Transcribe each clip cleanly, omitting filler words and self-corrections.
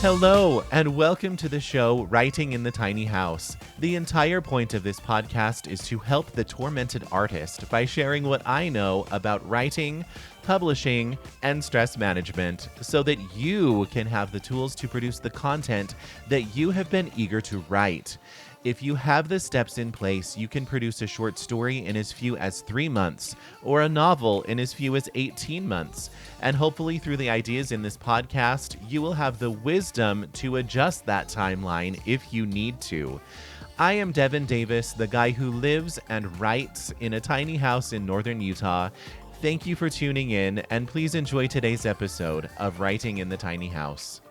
Hello, and welcome to the show Writing in the Tiny House. The entire point of this podcast is to help the tormented artist by sharing what I know about writing, publishing, and stress management so that you can have the tools to produce the content that you have been eager to write. If you have the steps in place, you can produce a short story in as few as 3 months or a novel in as few as 18 months. And hopefully through the ideas in this podcast, you will have the wisdom to adjust that timeline if you need to. I am Devin Davis, the guy who lives and writes in a tiny house in northern Utah. Thank you for tuning in, and please enjoy today's episode of Writing in the Tiny House.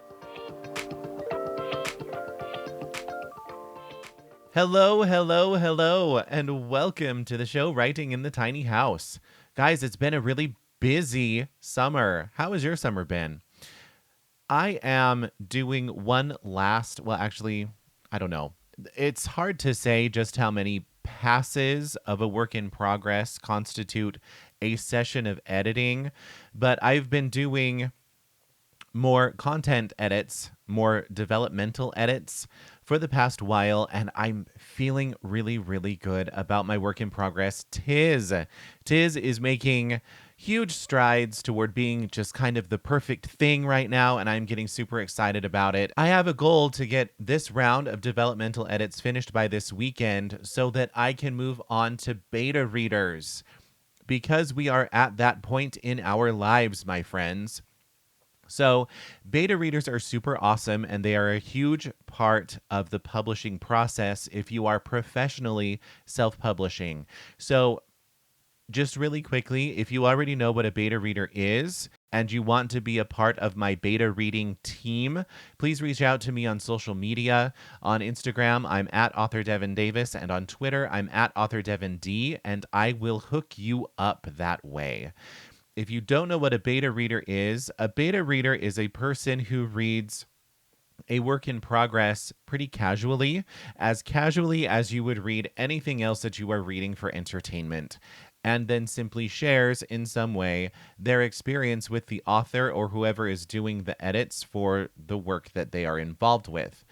Hello, and welcome to the show Writing in the Tiny House. Guys, it's been a really busy summer. How has your summer been? I am doing one last, I don't know. It's hard to say just how many passes of a work in progress constitute a session of editing, but I've been doing more content edits, more developmental edits for the past while, and I'm feeling really, really good about my work in progress. Tiz is making huge strides toward being just kind of the perfect thing right now, and I'm getting super excited about it. I have a goal to get this round of developmental edits finished by this weekend so that I can move on to beta readers, because we are at that point in our lives, my friends. So beta readers are super awesome, and they are a huge part of the publishing process if you are professionally self-publishing. So just really quickly, if you already know what a beta reader is and you want to be a part of my beta reading team, please reach out to me on social media. On Instagram, I'm at author Devin Davis, and on Twitter, I'm at author Devin D, and I will hook you up that way. If you don't know what a beta reader is a person who reads a work in progress pretty casually as you would read anything else that you are reading for entertainment, and then simply shares in some way their experience with the author or whoever is doing the edits for the work that they are involved with.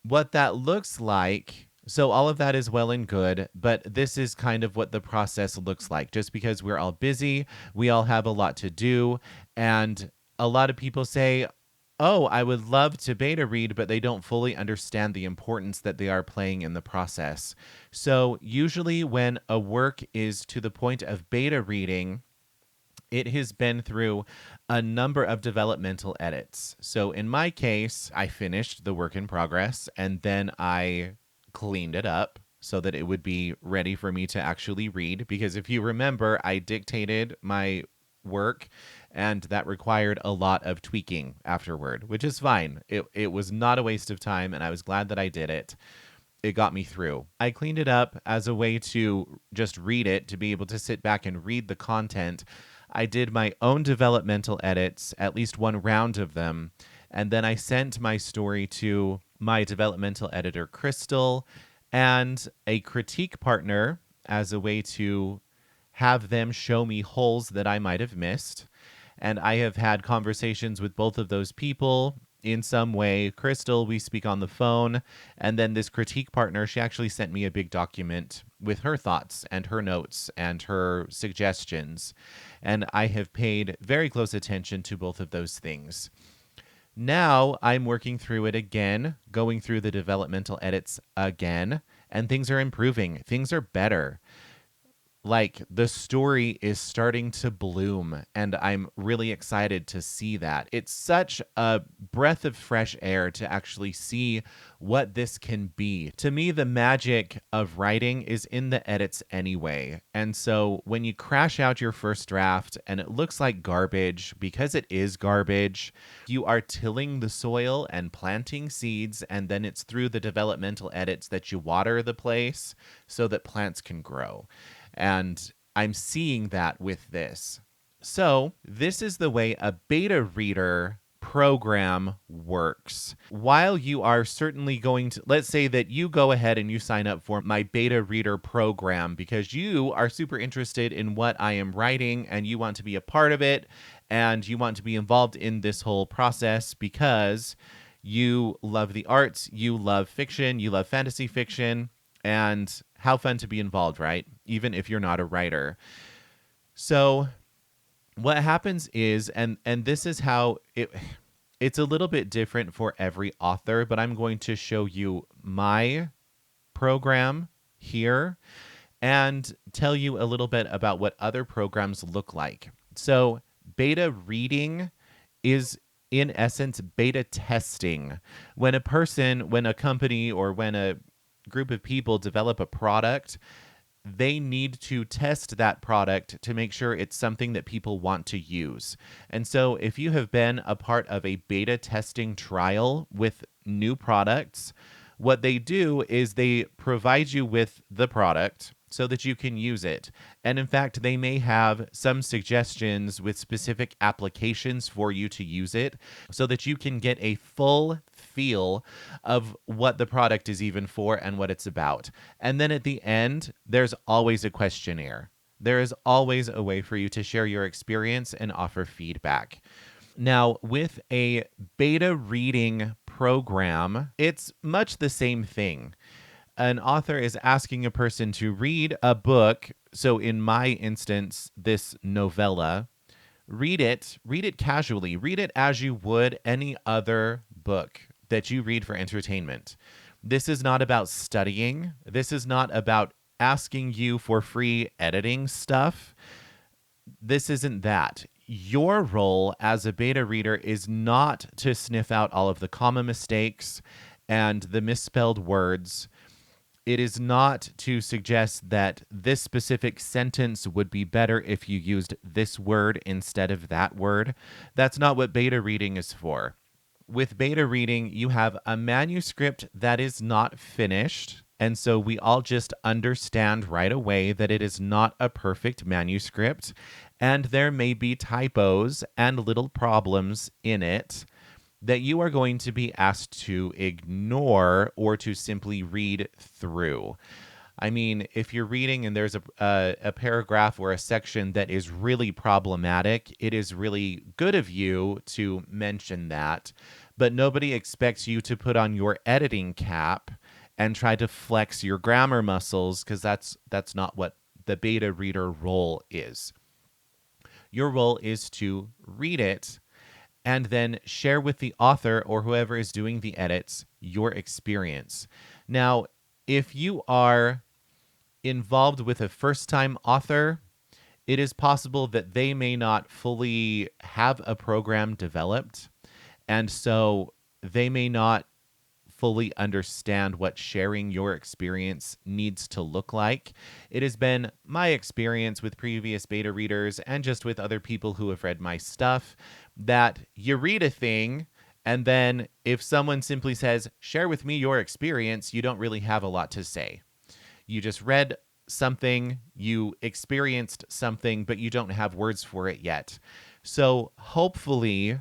What that looks like, so all of that is well and good, but this is kind of what the process looks like. Just because we're all busy, we all have a lot to do, and a lot of people say, oh, I would love to beta read, but they don't fully understand the importance that they are playing in the process. So usually when a work is to the point of beta reading, it has been through a number of developmental edits. So in my case, I finished the work in progress, and then I cleaned it up so that it would be ready for me to actually read. Because if you remember, I dictated my work, and that required a lot of tweaking afterward, which is fine. It was not a waste of time, and I was glad that I did it. It got me through. I cleaned it up as a way to just read it, to be able to sit back and read the content. I did my own developmental edits, at least one round of them, and then I sent my story to my developmental editor, Crystal, and a critique partner as a way to have them show me holes that I might have missed. And I have had conversations with both of those people in some way. Crystal, we speak on the phone, and then this critique partner, she actually sent me a big document with her thoughts and her notes and her suggestions. And I have paid very close attention to both of those things. Now I'm working through it again, going through the developmental edits again, and things are improving. Things are better. Like, the story is starting to bloom, and I'm really excited to see that. It's such a breath of fresh air to actually see what this can be. To me, the magic of writing is in the edits anyway. And so when you crash out your first draft and it looks like garbage, because it is garbage, you are tilling the soil and planting seeds, and then it's through the developmental edits that you water the place so that plants can grow. And I'm seeing that with this. So this is the way a beta reader program works. While you are certainly going to, let's say that you go ahead and you sign up for my beta reader program because you are super interested in what I am writing and you want to be a part of it and you want to be involved in this whole process because you love the arts, you love fiction, you love fantasy fiction, and how fun to be involved, right? Even if you're not a writer. So what happens is, and this is how it's a little bit different for every author, but I'm going to show you my program here and tell you a little bit about what other programs look like. So beta reading is in essence beta testing. When a company, or when a group of people develop a product, they need to test that product to make sure it's something that people want to use. And so if you have been a part of a beta testing trial with new products, what they do is they provide you with the product so that you can use it. And in fact, they may have some suggestions with specific applications for you to use it so that you can get a full feel of what the product is even for and what it's about. And then at the end, there's always a questionnaire. There is always a way for you to share your experience and offer feedback. Now, with a beta reading program, it's much the same thing. An author is asking a person to read a book. So in my instance, this novella, read it casually, read it as you would any other book that you read for entertainment. This is not about studying. This is not about asking you for free editing stuff. This isn't that. Your role as a beta reader is not to sniff out all of the comma mistakes and the misspelled words. It is not to suggest that this specific sentence would be better if you used this word instead of that word. That's not what beta reading is for. With beta reading, you have a manuscript that is not finished. And so we all just understand right away that it is not a perfect manuscript. And there may be typos and little problems in it that you are going to be asked to ignore or to simply read through. I mean, if you're reading and there's a paragraph or a section that is really problematic, it is really good of you to mention that. But nobody expects you to put on your editing cap and try to flex your grammar muscles, because that's not what the beta reader role is. Your role is to read it and then share with the author or whoever is doing the edits your experience. Now, if you are involved with a first-time author, it is possible that they may not fully have a program developed, and so they may not fully understand what sharing your experience needs to look like. It has been my experience with previous beta readers and just with other people who have read my stuff that you read a thing, and then if someone simply says, share with me your experience, you don't really have a lot to say. You just read something, you experienced something, but you don't have words for it yet. So hopefully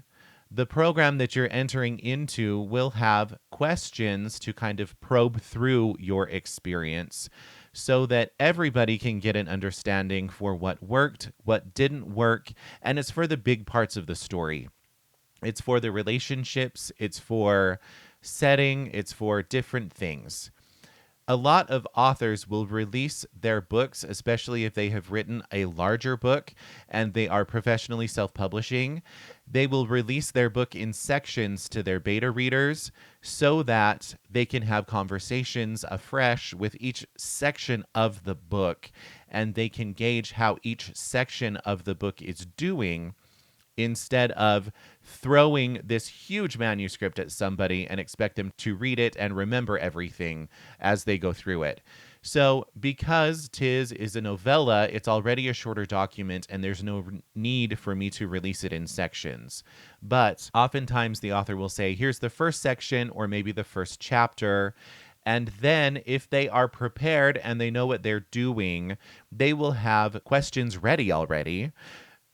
the program that you're entering into will have questions to kind of probe through your experience so that everybody can get an understanding for what worked, what didn't work, and it's for the big parts of the story. It's for the relationships, it's for setting, it's for different things. A lot of authors will release their books, especially if they have written a larger book and they are professionally self-publishing. They will release their book in sections to their beta readers so that they can have conversations afresh with each section of the book, and they can gauge how each section of the book is doing, instead of throwing this huge manuscript at somebody and expect them to read it and remember everything as they go through it. So because Tis is a novella, it's already a shorter document and there's no need for me to release it in sections. But oftentimes the author will say, here's the first section or maybe the first chapter. And then if they are prepared and they know what they're doing, they will have questions ready already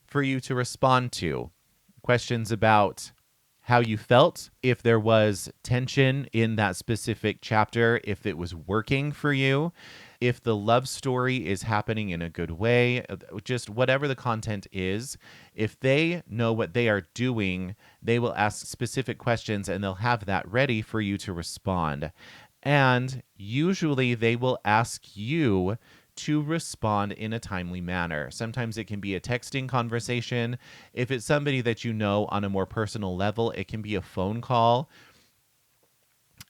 for you to respond to. Questions about how you felt, if there was tension in that specific chapter, if it was working for you, if the love story is happening in a good way, just whatever the content is. If they know what they are doing, they will ask specific questions and they'll have that ready for you to respond. And usually they will ask you to respond in a timely manner. Sometimes it can be a texting conversation. If it's somebody that you know on a more personal level, it can be a phone call.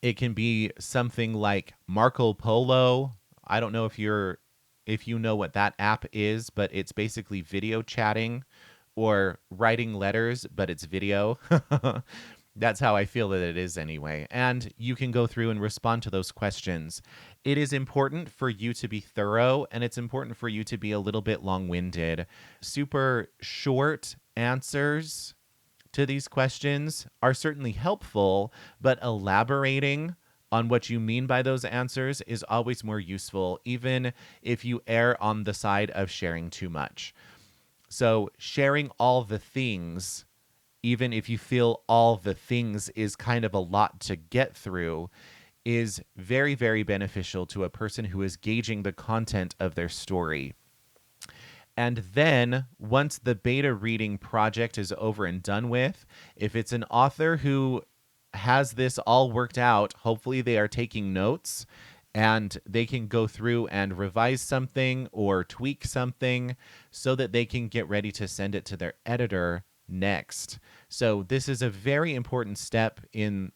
It can be something like Marco Polo. I don't know if you know what that app is, but it's basically video chatting or writing letters, but it's video. That's how I feel that it is anyway. And you can go through and respond to those questions. It is important for you to be thorough, and it's important for you to be a little bit long-winded. Super short answers to these questions are certainly helpful, but elaborating on what you mean by those answers is always more useful, even if you err on the side of sharing too much. So sharing all the things, even if you feel all the things is kind of a lot to get through, is very, very beneficial to a person who is gauging the content of their story. And then once the beta reading project is over and done with, if it's an author who has this all worked out, hopefully they are taking notes and they can go through and revise something or tweak something so that they can get ready to send it to their editor next. So this is a very important step in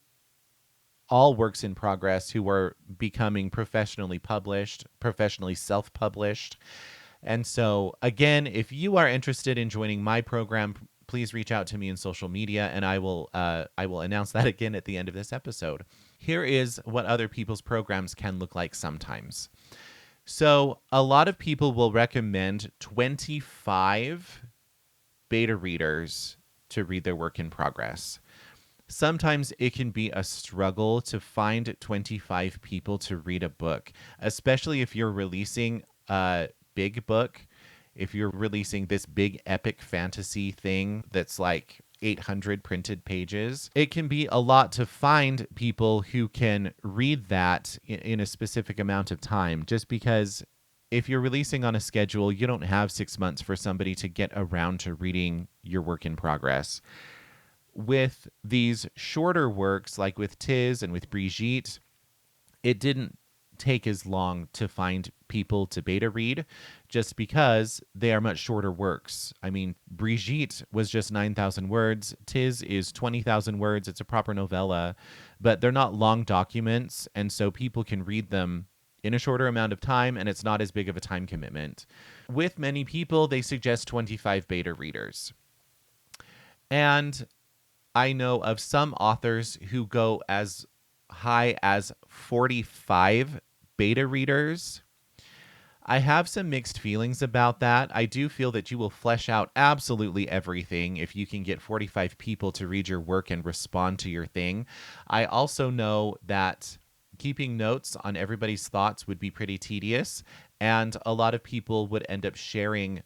all works in progress who are becoming professionally published, professionally self-published. And so, again, if you are interested in joining my program, please reach out to me in social media, and I will announce that again at the end of this episode. Here is what other people's programs can look like sometimes. So a lot of people will recommend 25 beta readers to read their work in progress. Sometimes it can be a struggle to find 25 people to read a book, especially if you're releasing a big book. If you're releasing this big epic fantasy thing that's like 800 printed pages, it can be a lot to find people who can read that in a specific amount of time, just because if you're releasing on a schedule, you don't have 6 months for somebody to get around to reading your work in progress. With these shorter works, like with Tiz and with Brigitte, it didn't take as long to find people to beta read just because they are much shorter works. I mean, Brigitte was just 9,000 words. Tiz is 20,000 words. It's a proper novella, but they're not long documents, and so people can read them in a shorter amount of time, and it's not as big of a time commitment. With many people, they suggest 25 beta readers. And I know of some authors who go as high as 45 beta readers. I have some mixed feelings about that. I do feel that you will flesh out absolutely everything if you can get 45 people to read your work and respond to your thing. I also know that keeping notes on everybody's thoughts would be pretty tedious, and a lot of people would end up sharing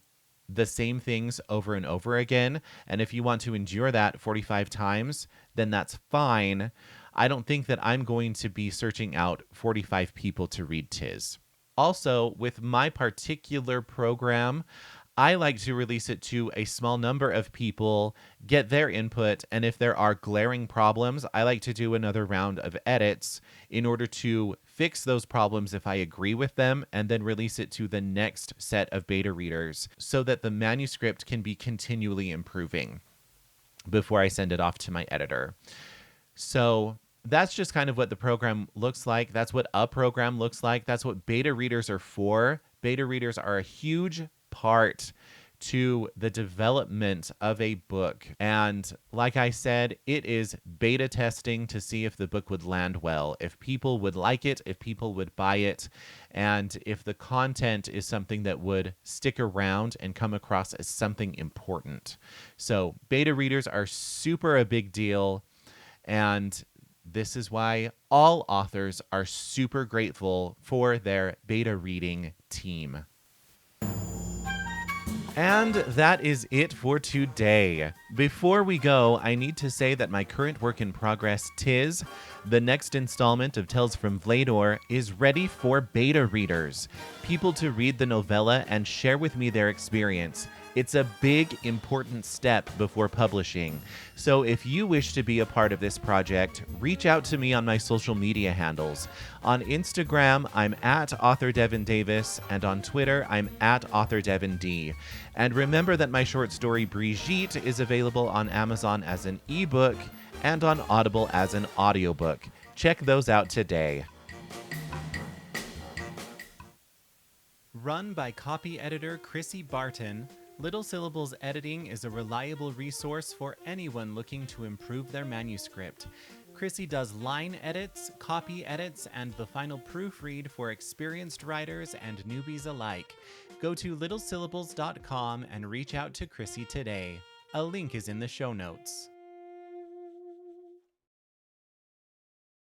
the same things over and over again. And if you want to endure that 45 times, then that's fine. I don't think that I'm going to be searching out 45 people to read Tiz. Also, with my particular program, I like to release it to a small number of people, get their input, and if there are glaring problems, I like to do another round of edits in order to fix those problems if I agree with them, and then release it to the next set of beta readers so that the manuscript can be continually improving before I send it off to my editor. So that's just kind of what the program looks like. That's what a program looks like. That's what beta readers are for. Beta readers are a huge part to the development of a book. And like I said, it is beta testing to see if the book would land well, if people would like it, if people would buy it, and if the content is something that would stick around and come across as something important. So beta readers are super a big deal. And this is why all authors are super grateful for their beta reading team. And that is it for today. Before we go, I need to say that my current work in progress, Tis, the next installment of Tales from Vlador, is ready for beta readers, people to read the novella and share with me their experience. It's a big, important step before publishing. So if you wish to be a part of this project, reach out to me on my social media handles. On Instagram, I'm at author Devin Davis, and on Twitter, I'm at author Devin D. And remember that my short story Brigitte is available on Amazon as an ebook and on Audible as an audiobook. Check those out today. Run by copy editor Chrissy Barton, Little Syllables Editing is a reliable resource for anyone looking to improve their manuscript. Chrissy does line edits, copy edits, and the final proofread for experienced writers and newbies alike. Go to littlesyllables.com and reach out to Chrissy today. A link is in the show notes.